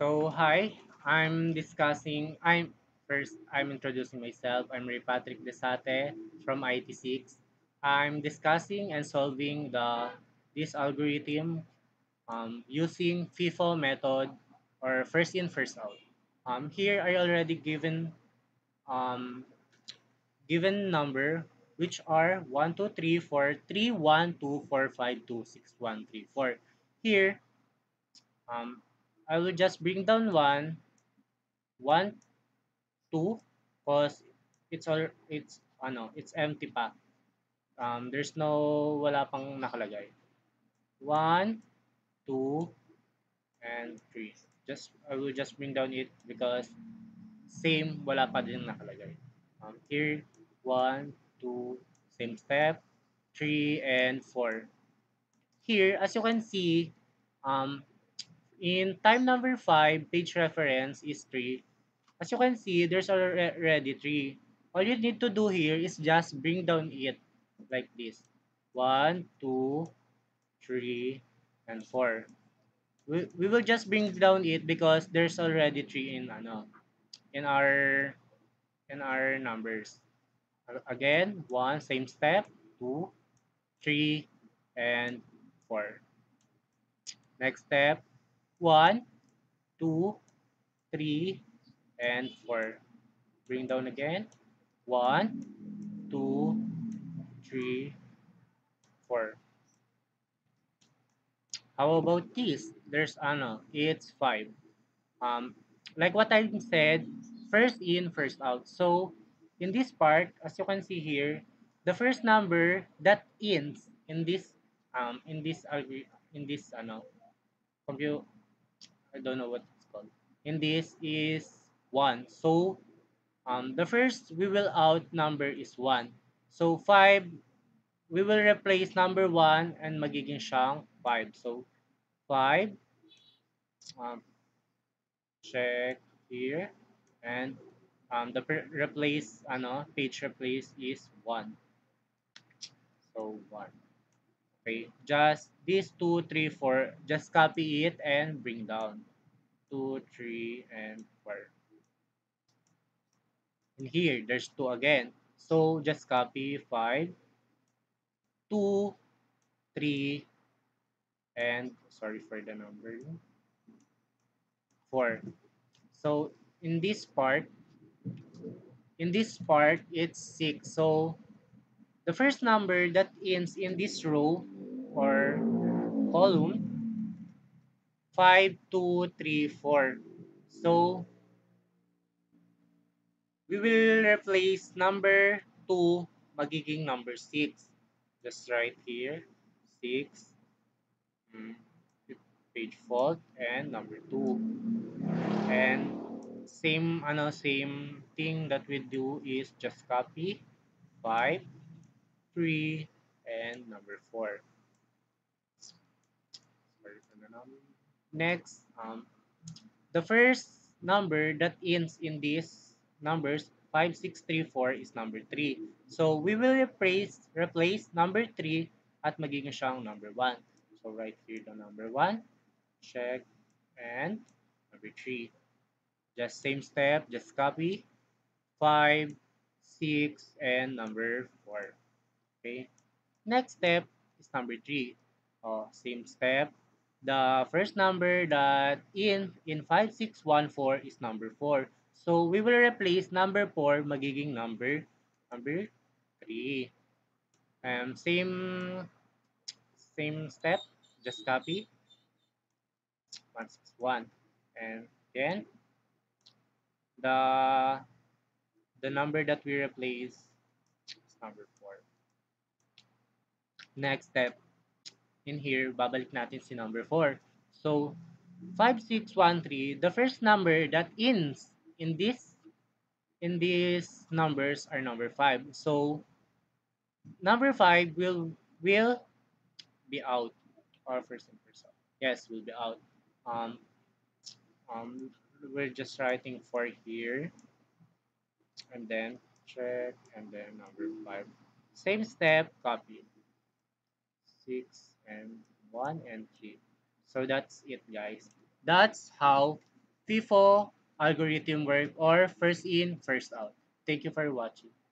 Hi, I'm introducing myself. I'm Ray Patrick Desate from IT6. I'm discussing and solving this algorithm using FIFO method or first in, first out. Here I already um, given number which are 1, 2, 3, 4, 3, 1, 2, 4, 5, 2, 6, 1, 3, 4. Here, um, I will just bring down 1, 2, cause it's empty pa. There's no wala pang nakalagay. 1, 2, and 3. I will just bring down it because same wala pa din nakalagay. Here 1, 2, same step, 3 and 4. Here as you can see, um in time number 5, page reference is 3. As you can see, there's already 3. All you need to do here is just bring down it like this. 1, 2, 3, and 4. We will just bring down it because there's already 3 in our numbers. Again, 1, same step, 2, 3, and 4. Next step, 1, 2, 3, and 4. Bring down again. 1, 2, 3, 4. How about this? It's 5. Um, like what I said, first in, first out. So in this part, as you can see here, the first number that ends in this compute, I don't know what it's called. In this is 1. So the first we will out number is 1. So 5, we will replace number 1 and magiging siyang 5. So 5, um, check here, and page replace is 1. So 1. Okay, just this 2, 3, 4, just copy it and bring down 2, 3, and 4. And here, there's 2 again. So just copy 5, 2, 3, and sorry for the number, 4. So in this part, it's 6. So the first number that ends in this row or column, 5, 2, 3, 4. So we will replace number 2 magiging number 6. Just right here, 6, mm, page fault, and number 2. And same thing that we do is just copy 5, 3, and number 4. Sorry for the number. Next, the first number that ends in these numbers 5, 6, 3, 4 is number 3. So we will replace number 3 at magiging siyang number 1. So right here the number 1, check, and number 3. Just same step, just copy 5, 6, and number 4. Okay. Next step is number 3. Same step. The first number that in 5614 is number 4. So we will replace number 4 magiging number 3. Same step, just copy 161. And then the the number that we replace is number 4. Next step, in here, babalik natin si number 4. So, 5613, the first number that ends in these numbers are number 5. So, number 5 will be out, or first and first out. Yes, will be out. Um, um, we're just writing 4 here, and then check, and then number 5. Same step, copy. 6 and 1 and 3. So that's it, guys. That's how FIFO algorithm work or first in, first out. Thank you for watching.